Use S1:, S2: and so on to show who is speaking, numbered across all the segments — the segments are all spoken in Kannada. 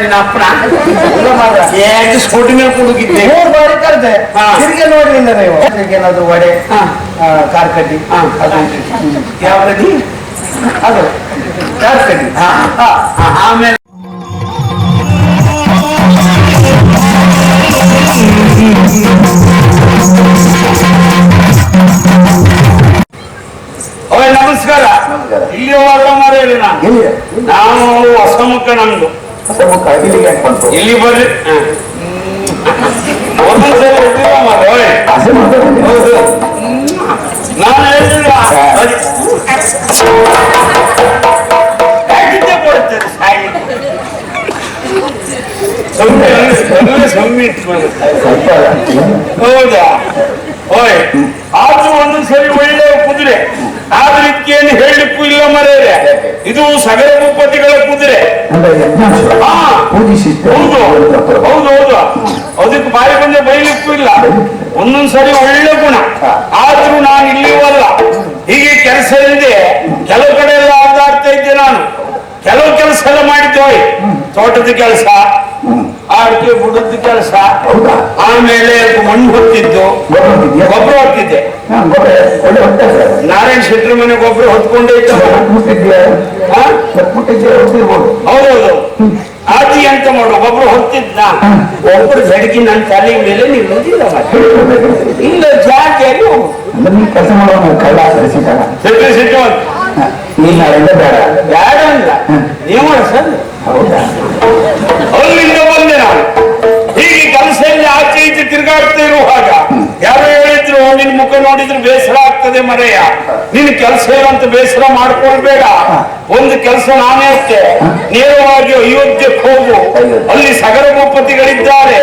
S1: ನಿನ್ನ ಅಪ್ಪನ ಎರಡು ಸ್ಕೂಟಿ ಮೇಲೆ ಕುಡುಕಿದ್ದೆ
S2: 3 ಬಾರಿ ಕರೆದೆ ತಿರುಗಿ ನೋಡ್ಲಿಲ್ಲ ನೀವು ಏನಾದ್ರು ವಡೆ ಕಾರ್ ಕಡ್ಡಿ ಅದು
S1: ಯಾವ ಕಡ್ಡಿ
S2: ಅದು ಕಾರ್ ಕಡ್ಡಿ
S1: ಆಮೇಲೆ ನಮಸ್ಕಾರ. ಇಲ್ಲಿ ಹೋಗ ಮಾರೇರಿ ನಾನು ಹೊಸ ಮುಖ ನಮ್ದು ಇಲ್ಲಿ ಬರ್ರಿ ನಾನು ಹೇಳಿಲ್ಲ ಕೊಡ್ತೇನೆ ಹೌದಾ ಓಯ್ ಆದ್ರೂ ಒಂದೊಂದು ಸರಿ ಒಳ್ಳೆ ಕುದುರೆ ಆದ್ರೆ ಇದಕ್ಕೇನು ಹೇಳಲಿಕ್ಕೂ ಇಲ್ಲ ಮರೆಯರೆ ಇದು ಸಗರ ಭೂಪತಿಗಳ ಕುದುರೆ ಹೌದು ಹೌದು ಹೌದು ಅದಕ್ಕೆ ಬಾಯಿ ಬಂದೆ ಬೈಲಿಕ್ಕೂ ಇಲ್ಲ ಒಂದೊಂದ್ ಸರಿ ಒಳ್ಳೆ ಗುಣ ಆದ್ರೂ ನಾನು ಇಲ್ಲಿವಲ್ಲ ಹೀಗೆ ಕೆಲಸ ಇಲ್ಲದೆ ಕೆಲವು ಕಡೆ ಎಲ್ಲ ಆಟಾಡ್ತಾ ಇದ್ದೆ ನಾನು ಕೆಲವು ಕೆಲಸ ಎಲ್ಲ ಮಾಡಿದ್ದೋಯ್ ತೋಟದ ಕೆಲಸ ಅಡಿಕೆ ಬುಡದ ಕೆಲಸ ಆಮೇಲೆ ಮಣ್ಣು ಹೊತ್ತಿದ್ದು ಗೊಬ್ಬರ ಹೊತ್ತಿದ್ದೆ ನಾರಾಯಣ ಶೆಟ್ಟಿ ಮನೆ ಗೊಬ್ಬರ ಹೊತ್ಕೊಂಡೇ ಇದ್ದ ಹೌದೌದು ಆದಿ ಅಂತ ಮಾಡು ಗೊಬ್ಬರ ಹೊತ್ತಿದ್ದ ಒಬ್ಬರು ಬೆಳಗ್ಗೆ ನನ್ನ ತಲೆ ಮೇಲೆ ನಿಲ್ಲುವುದಿಲ್ಲ ಇಲ್ಲ ಜಾತಿಯಾಗಿ
S2: ಕೆಲಸ
S1: ಸಿಟ್ಟು ಬೇಡ ಅಲ್ಲ ನೀವು ಸರ್ ಅಲ್ಲಿಂದ ಬಂದೆ ನಾನು ಹೀಗೆ ಕೆಲಸದಲ್ಲಿ ಆಚೆ ಈಚೆ ತಿರುಗಾಡ್ತಾ ಇರುವಾಗ ಯಾರೋ ಹೇಳಿದ್ರು ನಿನ್ ಮುಖ ನೋಡಿದ್ರು ಬೇಸರ ಆಗ್ತದೆ ಮರೆಯ ನಿನ್ ಕೆಲಸ ಏನಂತ ಬೇಸರ ಮಾಡ್ಕೊಳ್ಬೇಡ ಒಂದು ಕೆಲಸ ನಾನೇ ಅಷ್ಟೇ ನೇರವಾಗಿ ಅಯೋಧ್ಯಕ್ಕೆ ಹೋಗು ಅಲ್ಲಿ ಸಗರ ಭೂಪತಿಗಳಿದ್ದಾರೆ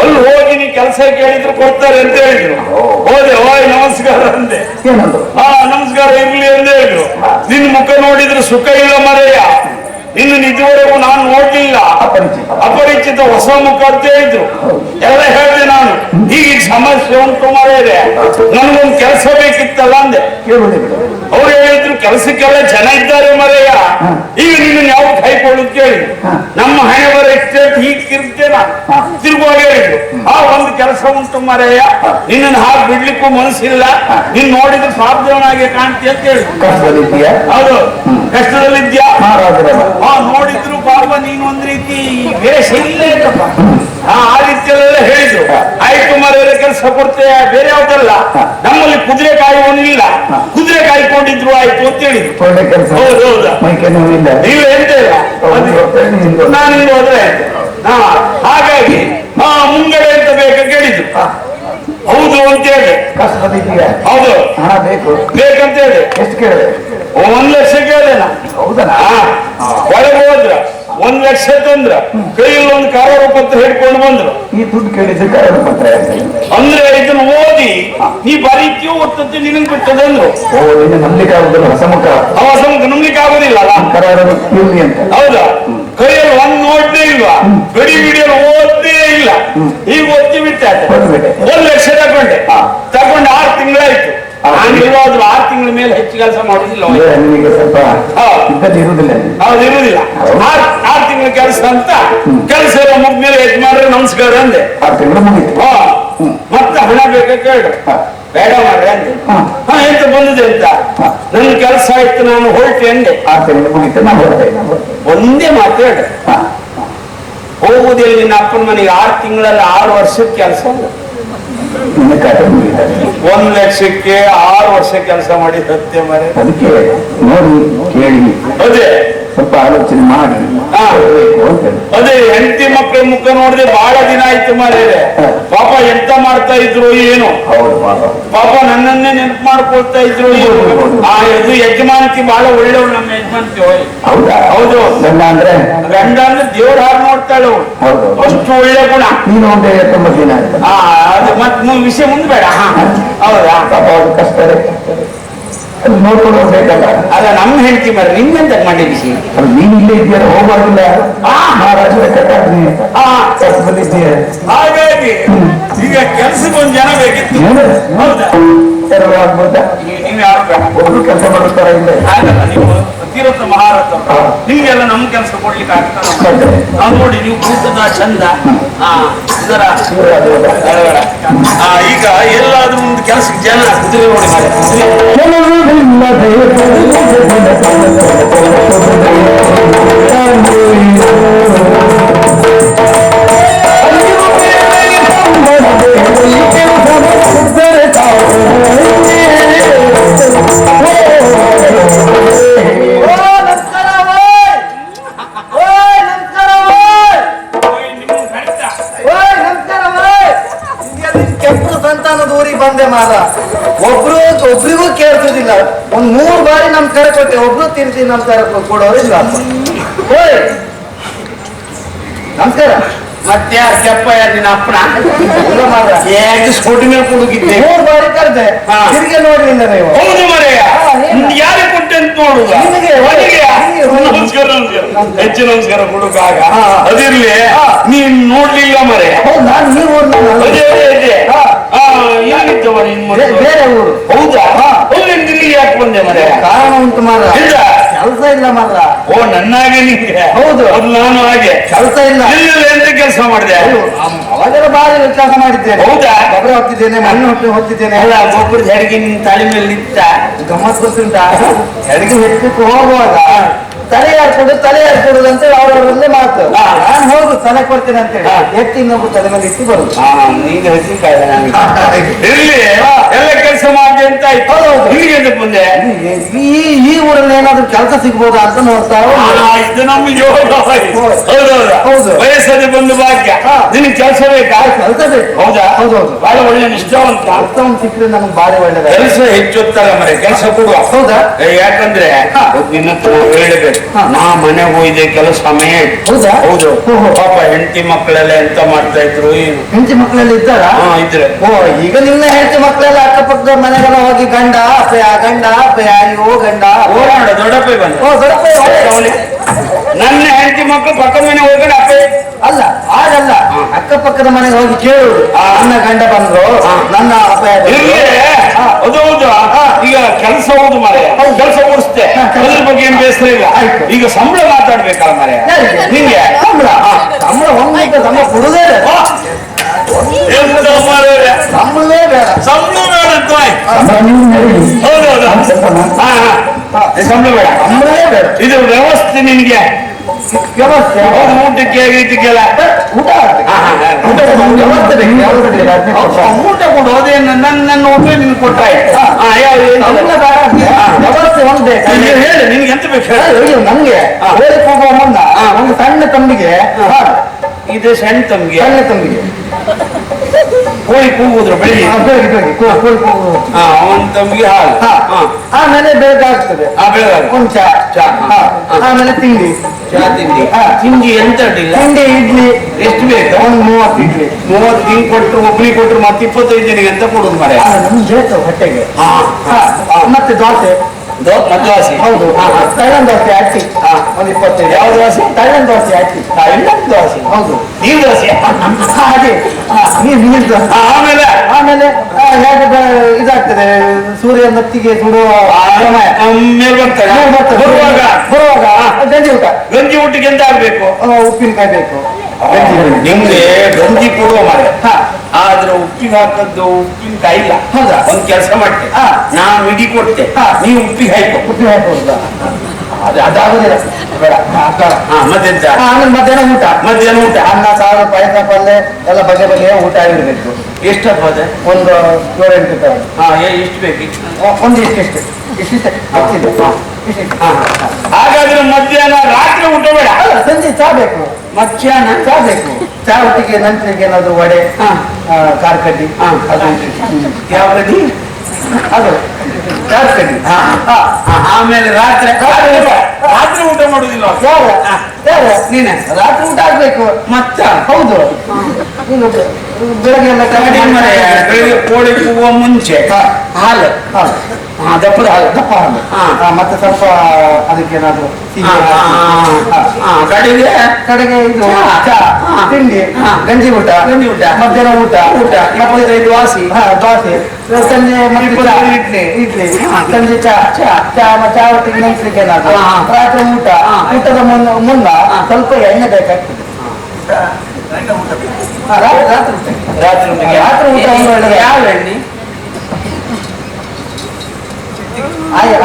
S1: ಅಲ್ಲಿ ಹೋಗಿ ನೀ ಕೆಲಸ ಕೇಳಿದ್ರು ಕೊಡ್ತಾರೆ ಅಂತ ಹೇಳಿದ್ರು ಹೋದೆ ಓಯ್ ನಮಸ್ಕಾರ ಅಂದೆ ನಮಸ್ಕಾರ ಇರ್ಲಿ ಅಂತ ಹೇಳಿದ್ರು ನಿನ್ ಮುಖ ನೋಡಿದ್ರೆ ಸುಖ ಇಲ್ಲ ಮರೆಯ ಇನ್ನು ನಿಜವರೆಗೂ ನಾನು ನೋಡ್ಲಿಲ್ಲ ಅಪರಿಚಿತ ಹೊಸ ಮುಖ ಅಂತ ಹೇಳಿದ್ರು ಎಲ್ಲ ಹೇಳಿದೆ ನಾನು ಹೀಗೆ ಸಮಸ್ಯೆ ಉಂಟು ಮರೆಯದೆ ನನಗೊಂದು ಕೆಲಸ ಬೇಕಿತ್ತಲ್ಲ ಅಂದೆ ಅವ್ರು ಹೇಳಿದ್ರು ಕೆಲಸಕ್ಕೆಲ್ಲ ಜನ ಇದ್ದಾರೆ ಮರೆಯ ಈಗ ನಿನ್ನ ಯಾವ ಕೈಕೊಳ್ಳುದು ಕೇಳಿದ್ರು ನಮ್ಮ ಹಣೆ ಬರ ಎಕ್ಸ್ಟೇಟ್ ಹೀಗೆ ತಿರುಗ್ತೇ ನಾನು ತಿರುಗುವಾಗ ಹೇಳಿದ್ರು ಒಂದು ಕೆಲಸ ಉಂಟು ಮರೆಯ ನಿನ್ನನ್ನು ಹಾಗೆ ಬಿಡ್ಲಿಕ್ಕೂ ಮನಸ್ಸಿಲ್ಲ ನೀನ್ ನೋಡಿದ್ರೆ ಸಾಧ್ಯವನಾಗಿ ಕಾಣ್ತೀಯ ಅಂತ ಹೇಳಿದ್ರು ಹೌದು ಕಷ್ಟದಲ್ಲಿದ್ಯಾ ನೋಡಿದ್ರು ಪಾಪ ನೀನು ಒಂದ್ ರೀತಿ ವೇಷ ಇಲ್ಲೇ ಇಲ್ಲಪ್ಪ ಆ ರೀತಿಯಲ್ಲೆಲ್ಲ ಹೇಳಿದ್ರು ಆಯ್ತು ಮರೆಯ ಕೆಲಸ ಕೊಡ್ತೇವೆ ಬೇರೆ ಯಾವ್ದಲ್ಲ ನಮ್ಮಲ್ಲಿ ಕುದುರೆ ಕಾಯುವನಿಲ್ಲ ಕುದುರೆ ಕಾಯ್ಕೊಂಡಿದ್ರು ಆಯ್ತು ಅಂತ ಹೇಳಿದ್ರು ಹೌದೌದು ನೀವು ಎಂತ ಇಲ್ಲ ನಾನು ಹೋದ್ರೆ ಹಾಗಾಗಿ ಮುಂಗಡೆ ಅಂತ ಬೇಕ ಕೇಳಿದ್ರು ಹೌದು ಅಂತ ಹೇಳಿ ಹೌದು ಬೇಕಂತ ಹೇಳಿ
S2: ಎಷ್ಟು ಕೇಳಿದೆ
S1: 1 ಲಕ್ಷ ಕೇಳಿದೆ
S2: ಹೌದಾ
S1: ಒಳಗೆ ಹೋದ್ರ 1 ಲಕ್ಷ ತಂದ್ರ ಕೈಯಲ್ಲಿ ಒಂದು ಕಾಗದ ಪತ್ರ ಹಿಡ್ಕೊಂಡು ಬಂದ್ರು
S2: ಈ ದುಡ್ಡು ಕೇಳಿದ್ರೆ ಕಾಗದ ಪತ್ರ
S1: ಅಂದ್ರೆ ಇದನ್ನ ಓದಿ ನೀ ಬರೀತೀಯೋ ಓದ್ತತಿ ನಿನಗೆ ಬಿಟ್ಟದೆ ಅಂದ್ರು
S2: ನಂಬಲಿಕ್ಕೆ ಆಗುದಿಲ್ಲ ಹೊಸ ಮುಖ
S1: ನಂಬಲಿಕ್ಕೆ ಆಗುದಿಲ್ಲ
S2: ಅಂತ
S1: ಹೌದಾ ಕೈಯಲ್ಲಿ ಒಂದ್ ನೋಡ್ದೇ ಇಲ್ವಾ ಗಡಿ ಬಿಡಿಯಲ್ಲಿ ಓದ್ದೇ ಇಲ್ಲ ಈಗ ಓದ್ತಿ ಬಿಟ್ಟೆ 1 ಲಕ್ಷ ತಗೊಂಡೆ 6 ತಿಂಗಳಾಯ್ತು ನಾನಿರುವಾದ್ರು 6 ತಿಂಗಳ ಮೇಲೆ ಹೆಚ್ಚು ಕೆಲಸ ಮಾಡುದಿಲ್ಲ ಇರುವುದಿಲ್ಲ 6 ತಿಂಗಳ ಕೆಲಸ ಅಂತ ಕೆಲಸ ಎಲ್ಲ ಮುಗ್ದ್ಮೇಲೆ ಯಜಮಾನ್ರೆ ನಮಸ್ಕಾರ ಅಂದೆ
S2: 6 ತಿಂಗಳು ಮುಗಿತು
S1: ಮತ್ತೆ ಹಣ ಬೇಕಾ ಕೇಳು ಬೇಡ ಮಾಡ್ರೆ ಅಂದೆ ಎಂತ ಬಂದಿದೆ ಅಂತ ನನ್ ಕೆಲಸ ಆಯ್ತು ನಾನು ಹೊರಟೆ ಅಂದೆ
S2: 6 ತಿಂಗಳು ಮುಗಿತು
S1: ಒಂದೇ ಮಾತು ಹೇಳ ಹೋಗುದಿಲ್ಲ ನಿನ್ನ ಅಪ್ಪನ ಮನೆಗೆ 6 ತಿಂಗಳಲ್ಲಿ 6 ವರ್ಷಕ್ಕೆ ಕೆಲಸ 1 ಲಕ್ಷಕ್ಕೆ 6 ವರ್ಷ ಕೆಲಸ ಮಾಡಿ ಸತ್ಯ ಮರೆ
S2: ಅದಕ್ಕೆ ನೋಡಿ ಕೇಳಿ
S1: ಅದೇ
S2: ಸ್ವಲ್ಪ ಆಲೋಚನೆ ಮಾಡಿ
S1: ಅದೇ ಹೆಂಡತಿ ಮಕ್ಕಳ ಮುಖ ನೋಡಿದ್ರೆ ಬಹಳ ದಿನ ಆಯ್ತು ಮಾರೇರೆ ಪಾಪ ಎಂತ ಮಾಡ್ತಾ ಇದ್ರು ಏನು ಪಾಪ ನನ್ನನ್ನೇ ನೆನಪು ಮಾಡ್ಕೊಳ್ತಾ ಇದ್ರು ಇದು ಯಜಮಾನತಿ ಬಹಳ ಒಳ್ಳೆವಳು ನಮ್ಮ ಯಜಮಾನತಿ ಹೌದು ಗಂಡ ಅಂದ್ರೆ ದೇವ್ರ ಹಾರು ನೋಡ್ತಾಳೆ ಅವಳು ಅಷ್ಟು ಒಳ್ಳೆ ಗುಣ
S2: ನೀನು ಒಂದು 90 ದಿನ
S1: ಅದು ಮತ್ತೆ ವಿಷಯ ಮುಂದೆ ಬೇಡ ಹೌದಾ
S2: ಕಷ್ಟ ನೋಡ್ಕೊಂಡು ಹೋಗ್ಬೇಕಲ್ಲ
S1: ಅಲ್ಲ ನಮ್ಮ ಹೆಂಡತಿ ಮರ ನಿಮ್ಗೆಂತ ಮಾಡಿ ಬಿಸಿ
S2: ನೀನು ಇಲ್ಲೇ ಇದೆಯಲ್ಲ ಹೋಗ್ಬಾರ್ದಿಲ್ಲ ಮಹಾರಾಜರ ಬಂದಿದ್ದೀಯ
S1: ಹಾಗಾಗಿ ಈಗ ಕೆಲ್ಸಕ್ಕೆ ಒಂದು ಜನ ಬೇಕಿತ್ತು
S2: ಹೌದಾ ಆಗ್ಬೋದಾ
S1: ನೀವು ಯಾರು
S2: ಒಬ್ರು ಕೆಲಸ ಮಾಡುತ್ತಾರ ಇಲ್ಲ
S1: ನೀವು ತೀರಥ ಮಹಾರಥ ನಿಮ್ಗೆಲ್ಲ ನಮ್ ಕೆಲಸ ಕೊಡ್ಲಿಕ್ಕೆ ಆಗ್ತದೆ ನಾವು ನೋಡಿ ನೀವು ಕೂತದ ಚಂದ ಇದರ ಈಗ ಎಲ್ಲಾದ್ರೂ ಒಂದು ಕೆಲಸಕ್ಕೆ ಜನ ಕುದುರೆ ನೋಡಿ
S2: ಬಂದೆ ಮಾರ ಒಬ್ರಿಗೂ ಕೇಳ್ತಿದಿಲ್ಲ. ಒಂದ್ 3 ಬಾರಿ ನಮಸ್ಕಾರ ಕೊಟ್ಟೆ, ಒಬ್ರು ತಿರ್ಸಿ ನಮಸ್ಕಾರ ಕೊಡೋರಿಲ್ಲ. ಓಯ್ ನಮಸ್ಕಾರ.
S1: ಮತ್ತೆ ಯಾರು ಕೆಪ್ಪ ಯಾರು ನಿನ್ನ ಅಪ್ಪನ ಸ್ಕೂಟಿ ಮೇಲೆ ಕುಡುಗಿದ್ದೆ
S2: 3 ಬಾರಿ ಕರೆದೆ, ತಿರ್ಗಿ ನೋಡ್ಲಿಲ್ಲ ನೀವು.
S1: ಹೌದು ಮರೆಯ ಯಾರಿಗೆ ಕೊಟ್ಟೆ ಅಂತ ನೋಡುದ ನಮಸ್ಕಾರ ಹೆಚ್ಚು ನಮಸ್ಕಾರ ಕೊಡುಕಾಗ ಅದಿರ್ಲಿ ನೀನ್ ನೋಡ್ಲಿಲ್ಲ ಮರೆ.
S2: ನಾನು ನೀವು
S1: ಏನಿದ್ದವ ನಿನ್
S2: ಬೇರೆ ಊರು.
S1: ಹೌದಾ? ದಿಲ್ಲಿ ಯಾಕೆ ಬಂದೆ ಮರೆ?
S2: ಕಾರಣ ಉಂಟು ಮಾರ, ಕೆಲಸ ಇಲ್ಲ ಮಾರ.
S1: ಓ ನನ್ನಾಗೆ ನಿಂಗೆ?
S2: ಹೌದು.
S1: ಅದು ನಾನು ಹಾಗೆ ಕೆಲಸ ಇಲ್ಲ. ಎಂತ ಕೆಲಸ ಮಾಡಿದೆ?
S2: ಅವಾಗೆಲ್ಲ ಬಾರಿ ಕೆಲಸ ಮಾಡಿದ್ದೇನೆ.
S1: ಹೌದಾ?
S2: ಗೊಬ್ಬರ ಹೊತ್ತಿದ್ದೇನೆ, ಮಣ್ಣು ಹೊತ್ತಿದ್ದೇನೆ.
S1: ಅಲ್ಲ ಗೊಬ್ಬರ ಹೆರಿಗೆ ನಿನ್ ತಲೆ ಮೇಲೆ ನಿಂತ
S2: ಗಮ್ಮತ್ ಗೊತ್ತುಂಟ. ಹೆರಿಗೆ ಹೆಚ್ಚಕ್ಕೆ ಹೋಗುವಾಗ ತಲೆ ಯಾರ್ಕೊಡುದು ಅಂತ ಹೇಳಿ ಅವರವರಲ್ಲೇ ಮಾತು. ನಾನು ಹೋಗು ತಲೆ ಕೊಡ್ತೇನೆ ಅಂತ ಹೇಳಿ ಎತ್ತಿ ಇನ್ನೊಬ್ಬರು ತಲೆ ಮೇಲೆ ಇಟ್ಟು ಬರುದು.
S1: ಈಗ ಇರ್ಲಿ ಎಲ್ಲ ಕೆಲಸ ಮಾಡಿದೆ ಅಂತ ಆಯ್ತು. ಬಂದೆ
S2: ಈ ಊರಲ್ಲಿ ಏನಾದ್ರು ಕೆಲಸ ಸಿಗ್ಬೋದಾ ಅಂತ ನೋಡ್ತಾ.
S1: ಇದು ನಮ್ಮ ಯೋಗ. ಹೌದು ವಯಸ್ಸಲ್ಲಿ ಬಂದು ಭಾಗ್ಯ. ನಿನಗೆ ಕೆಲಸ ಬೇಕಾ?
S2: ಕೆಲಸ ಬೇಕು.
S1: ಹೌದಾ?
S2: ಹೌದೌದು.
S1: ಬಹಳ ಒಳ್ಳೆ ನಿಷ್ಠಾವಂತ.
S2: ಅರ್ಥವನ್ನು ಸಿಕ್ಕರೆ ನಮ್ಗೆ ಬಾರಿ ಒಳ್ಳೆದ.
S1: ಕೆಲಸ ಹೆಚ್ಚುತ್ತಾರೆ ಮರೆ, ಕೆಲಸ ಕೊಡುವ.
S2: ಹೌದಾ?
S1: ಯಾಕಂದ್ರೆ ನಿನ್ನ ಹೇಳಬೇಕು, ನಾ ಮನೆಗೆ ಹೋಯ್ದೆ ಕೆಲಸ ಮೇಲೆ.
S2: ಹೌದಾ?
S1: ಹೌದು. ಪಾಪ ಹೆಂಡತಿ ಮಕ್ಕಳೆಲ್ಲ ಎಂತ ಮಾಡ್ತಾ ಇದ್ರು ಏನು?
S2: ಹೆಂಡತಿ ಮಕ್ಕಳೆಲ್ಲ ಇದ್ದಾರ?
S1: ಇದ್ರೆ.
S2: ಓ ಈಗ ನಿನ್ನ ಹೆಂಡತಿ ಮಕ್ಕಳೆಲ್ಲ ಅಕ್ಕಪಕ್ಕದ ಮನೆಗೆಲ್ಲ ಹೋಗಿ ಗಂಡ ಅಪ್ಪಯ್ಯ ಅಯ್ಯೋ ಗಂಡ
S1: ಓಡಾಡ ದೊಡ್ಡಪ್ಪ ಬಂದ.
S2: ಓ ದೊಡ್ಡಪ್ಪ
S1: ನನ್ನ ಹೆಂಡತಿ ಮಕ್ಕಳು ಪಕ್ಕ ಮನೆ ಹೋಗಿ ಅಪ್ಪ
S2: ಅಲ್ಲ ಆಗಲ್ಲ, ಅಕ್ಕಪಕ್ಕದ ಮನೆಗೆ ಹೋಗಿ ಕೇಳುದು. ನನ್ನ ಗಂಡ ಬಂದ್ರು, ನನ್ನ ಅಪ್ಪಯ್ಯ.
S1: ಅದು ಹೌದು. ಈಗ ಕೆಲಸ ಹೌದು ಮರೆ, ಕೆಲಸ ಓಡಿಸ್ತೆ, ಅದ್ರ ಬಗ್ಗೆ ಏನ್ ಬೇಸರ ಇಲ್ಲ. ಈಗ ಸಂಬಳ ಮಾತಾಡ್ಬೇಕಲ್ಲ ಮರೆ ನಿಂಗೆ.
S2: ಸಂಬಳ ಒಂದು ಸಂಬಳ ಕೊಡುದೇ ಸಂಬಳವೇ ಬೇಡ.
S1: ಸಂಬಳ ಬೇಡ ಅಂತ ಹೌದೌದು. ಸಂಬಳ ಬೇಡ, ಸಂಬಳವೇ ಬೇಡ. ಇದು ವ್ಯವಸ್ಥೆ ನಿನ್ಗೆ
S2: ವ್ಯವಸ್ಥೆ.
S1: ಊಟಕ್ಕೆ ಗೀಟಕ್ಕೆಲ್ಲ
S2: ಊಟ ಊಟ ಕೊಡು. ಅದೇನು ನನ್ನ ಊಟ ನಿನ್ ಕೊಟ್ಟಾಯ್ತು. ವ್ಯವಸ್ಥೆ ಒಂದೇ
S1: ಹೇಳಿ ನಿನ್ಗೆ ಎಂತ ಬೇಕು
S2: ಹೇಳಿ. ನಂಗೆ ಹೋಲಿಕ್ಕೆ ಹೋಗುವ ಮುನ್ನ ಒಂದು ಸಣ್ಣ ತಂಬಿಗೆ,
S1: ಇದು ಸಣ್ಣ ತಂಬಿಗೆ
S2: ಕೋಳಿ ಕೂಗುದ್ರು ಬೆಳಿಗ್ಗೆ
S1: ಒಂದ್ ತಂಬಿಗೆ ಹಾಲು,
S2: ಆಮೇಲೆ ಬೇಕಾಗ್ತದೆ ಒಂದು ಚಾ, ಆಮೇಲೆ ತಿಂಡಿ.
S1: ತಿಂಡಿ ಎಂತ ಅಡ್ಡಿಲ್ಲ.
S2: ತಿಂಡಿ ಇಡ್ಲಿ
S1: ಎಷ್ಟು ಬೇಕು?
S2: ಒಂದು 30 ಇಡ್ಲಿ.
S1: 30 ತಿಂಗ್ ಕೊಟ್ಟರು, ಒಬ್ಬನಿಗೆ ಕೊಟ್ಟರು, ಮತ್ತೆ 25 ಜನಿಗೆ ಅಂತ ಕೊಡುದು ಮರೆ.
S2: ಬೇಕು ಹೊಟ್ಟೆಗೆ. ಮತ್ತೆ ದೋಸೆ.
S1: ದೋಸೆ
S2: ಹೌದು. ತೈಲನ್ ದೋಸೆ ಹಾಕಿ ಒಂದು 25.
S1: ಯಾವ ದೋಸೆ?
S2: ತೈಲನ್ ದೋಸೆ ಹಾಕಿ.
S1: ತೈಲನ್ ದೋಸೆ?
S2: ಹೌದು.
S1: ನೀರು ದೋಸೆ
S2: ಹಾಗೆ ನೀರು ದೋಸೆ. ಆಮೇಲೆ ಹೇಗೆ ಇದಾಗ್ತದೆ, ಸೂರ್ಯ ಮತ್ತಿಗೆ ಸುಡುವ
S1: ಮೇಲೆ ಬರುವಾಗ
S2: ಗಂಜಿ
S1: ಊಟಕ್ಕೆ ಎಂತ ಆಗ್ಬೇಕು?
S2: ಉಪ್ಪಿನಕಾಯಿ ಬೇಕು.
S1: ನಿಮ್ಗೆ ಗಂಜಿ ಕೊಡುವ ಮಾರೆ, ಆದ್ರೆ ಉಪ್ಪಿಗೆ ಹಾಕದ್ದು ಉಪ್ಪಿನಕಾಯಿ ಇಲ್ಲ.
S2: ಹೌದಾ?
S1: ಒಂದ್ ಕೆಲಸ ಮಾಡ್ತೆ, ನಾನು ಮಿಡಿ ಕೊಡ್ತೆ, ನೀವು ಉಪ್ಪಿಗೆ ಹಾಕೋ.
S2: ಅದಾಗುದಿಲ್ಲ ಬೇಡ.
S1: ಮತ್ತೆಂತ?
S2: ಆಮೇಲೆ ಮಧ್ಯಾಹ್ನ ಊಟ ಅನ್ನ ಸಾರು ಪಾಯಸ ಪಲ್ಯ ಎಲ್ಲ ಬಗೆ ಊಟ ಆಗಿರ್ಬೇಕು.
S1: ಎಷ್ಟಪ್ಪ ಅದ?
S2: ಒಂದು 7-8 ತರ.
S1: ಎಷ್ಟು ಬೇಕು?
S2: ಒಂದು ಇಷ್ಟಿಷ್ಟು
S1: ಹಾಗಾದ್ರೆ ಮಧ್ಯಾಹ್ನ ರಾತ್ರಿ ಊಟ ಬೇಡ,
S2: ಸಂಜೆ ಚಾ ಬೇಕು.
S1: ಮಧ್ಯಾಹ್ನ
S2: ಚಾ ಬೇಕು. ಚಾ ಒಟ್ಟಿಗೆ ನಂತರಿಗೆ ಏನಾದ್ರು ವಡೆ, ಖಾರ ಕಡ್ಡಿ. ಅದು
S1: ಯಾವ ಕಡ್ಡಿ?
S2: ಅದು ಖಾರ ಕಡ್ಡಿ.
S1: ಆಮೇಲೆ ರಾತ್ರಿ ಊಟ ಮಾಡುದಿಲ್ಲ
S2: ನೀನೆ ರಾತ್ರಿ ಊಟ ಆಗ್ಬೇಕು.
S1: ಮತ್ತ
S2: ಹೌದು. ಬೆಳಗ್ಗೆ ಎಲ್ಲ
S1: ಕಡಿ ಮರೆಯ ಬೆಳಿಗ್ಗೆ ಕೋಳಿ ಕೂಗುವ ಮುಂಚೆ ಹಾಲು
S2: ಹಾಲು
S1: ದಪ್ಪದ ಹಾಲು
S2: ದಪ್ಪ ಹಾಲು ಮತ್ತೆ ಸ್ವಲ್ಪ ಅದಕ್ಕೇನಾದ್ರು ಸಿಹಿ
S1: ಕಡೆಗೆ
S2: ಕಡೆಗೆ ಇದು ಚಾ ತಿಂಡಿ ಗಂಜಿ ಊಟ ಮಧ್ಯಾಹ್ನ ಊಟ ಮತ್ತೆ ಇದು ವಾಸಿ ದೋಸೆ ಸಂಜೆ ಇಡ್ಲಿ ಸಂಜೆ ಚಾ ಒಟ್ಟಿಗೆ ನೆನೆಸ್ಲಿಕ್ಕೆ ಏನಾದ್ರು ರಾತ್ರಿ ಊಟದ ಮುನ್ನ ಸ್ವಲ್ಪ ಎಣ್ಣೆ ಬೇಕಾಗ್ತದೆ ರಾತ್ರಿ ಊಟ
S1: ಯಾವ ಎಣ್ಣೆ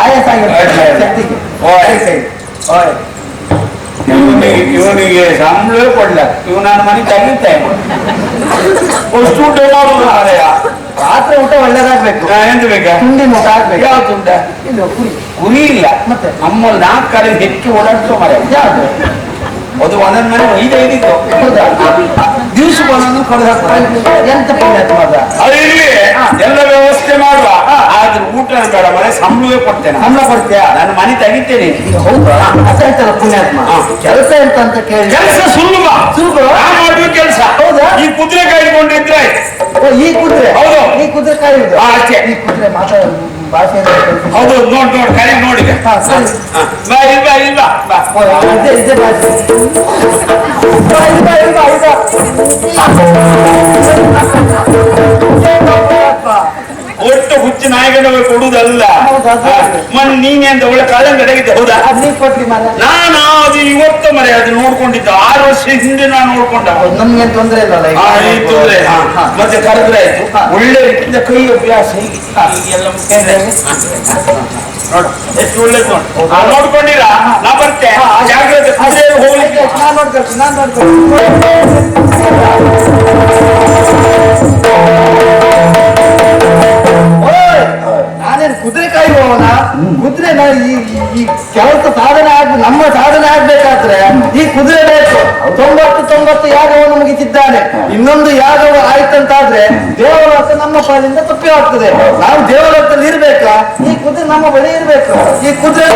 S2: ಆಯಾಸ ಶಕ್ತಿಗೆ
S1: ಇವನಿಗೆ ಸಂಬಳ ಕೊಡ್ಲ ನನ್ನ ಮನೆ ತಗಿತೆ ಅಷ್ಟು ಊಟ ಮಾಡುದು ಮಾರಾಯ.
S2: ರಾತ್ರಿ ಊಟ ಒಳ್ಳೇದಾಗ್ಬೇಕು.
S1: ಎಂತ ಬೇಕಾ
S2: ತುಂಡಿನ ಊಟ ಆಗ್ಬೇಕು.
S1: ಯಾವ ತುಂಡ
S2: ಇದು
S1: ಕುರಿ ಇಲ್ಲ
S2: ಮತ್ತೆ
S1: ನಮ್ಮಲ್ಲಿ 4 ಕಡೆ ಹೆಚ್ಚು ಓಡಾಡ್ತೋ ಮರ
S2: ಯಾವ್ದು
S1: ಅದು ಒಂದೊಂದ್ ಮನೆ 5 ದಿವ್ಸಕ್ಕೆ ಒಂದೊಂದು ಕೊಡ
S2: ಎಂತ ಪುಣ್ಯಾತ್ಮ
S1: ಅದು ಇಲ್ಲಿ ಎಲ್ಲ ವ್ಯವಸ್ಥೆ ಮಾಡುವ ಆದ್ರೆ ಊಟ ಬೇಡ ಮನೆ ಸಂಬಳವೇ ಕೊಡ್ತೇನೆ.
S2: ಸಂಬಳ ಕೊಡ್ತೀಯಾ?
S1: ನಾನು ಮನೆ ತೆಗಿತೇನೆ.
S2: ಹೌದಾ? ಅದಂತಲ್ಲ ಪುಣ್ಯಾತ್ಮ ಕೆಲಸ ಎಂತ ಕೇಳಿ
S1: ಕೆಲಸ ಸುಲಭ ಮಾಡುವ ಕೆಲಸ.
S2: ಹೌದಾ?
S1: ಈ ಕುದುರೆ ಕಾಯ್ಕೊಂಡಿದ್ರೆ
S2: ಈ ಕುದುರೆ
S1: ಹೌದು
S2: ಈ ಕುದುರೆ ಕಾಯುವುದು
S1: ಅಷ್ಟೇ.
S2: ಈ ಕುದುರೆ ಭಾಷೆ
S1: ಹೌದು ನೋಡಿ ಕರೆ ನೋಡಿ ಬಾ ಇಲ್ವಾ ಬಾ
S2: ಇದೇ ಭಾಷೆ
S1: ಒಟ್ಟು ಹುಚ್ಚು ನಾಯಿಗಳ ಕೊಡುವುದಲ್ಲ. ನೀನೆ ಅಂತ ಒಳ್ಳೆ ಕಳ್ಳಂಗಡೆಗಿದ್ದೆ ಹೌದಾ? ನಾನು ಅದು ಇವತ್ತು ಮರೆ ಅದು ನೋಡ್ಕೊಂಡಿದ್ದ 6 ವರ್ಷ ಹಿಂದೆ ನಾನು ನೋಡ್ಕೊಂಡ.
S2: ನಮ್ಗೆ ತೊಂದ್ರೆ ಇಲ್ಲ
S1: ತೊಂದ್ರೆ ಮತ್ತೆ ಕರೆದ್ರೆ ಆಯ್ತು ಒಳ್ಳೆ ರೀತಿಯಿಂದ ಕೈ ಅಭ್ಯಾಸ ಎಲ್ಲ ನೋಡು ಎಷ್ಟು ಒಳ್ಳೇದು ನೋಡು ನೋಡ್ಕೊಂಡಿರ ನಾ ಬರ್ತೆ ಜಾಗ್ರತೆ ಹೋಗ್ಲಿಕ್ಕೆ
S2: ನಾನ್ ನೋಡ್ಕೊಳ್ತೀನಿ ನಾನೇನು ಕುದುರೆ ಕಾಯುವವನ ಕುದುರೆ ಈ ಕೆಲಸ ಸಾಧನೆ ನಮ್ಮ ಸಾಧನೆ ಆಗ್ಬೇಕಾದ್ರೆ ಈ ಕುದುರೆ ಬೇಕು. 90 ಯಾಗವನ್ನು ಮುಗಿಸಿದ್ದಾನೆ. ಇನ್ನೊಂದು ಯಾಗವು ಆಯ್ತಂತಾದ್ರೆ ದೇವರ ನಮ್ಮ ಪಾಲಿಂದ ತಪ್ಪಿ ಹೋಗ್ತದೆ. ನಾವು ದೇವರತ್ತಲ್ಲಿ ಇರ್ಬೇಕಾ? ಈ ಕುದುರೆ ನಮ್ಮ ಬಳಿ ಇರ್ಬೇಕು. ಈ ಕುದುರೆ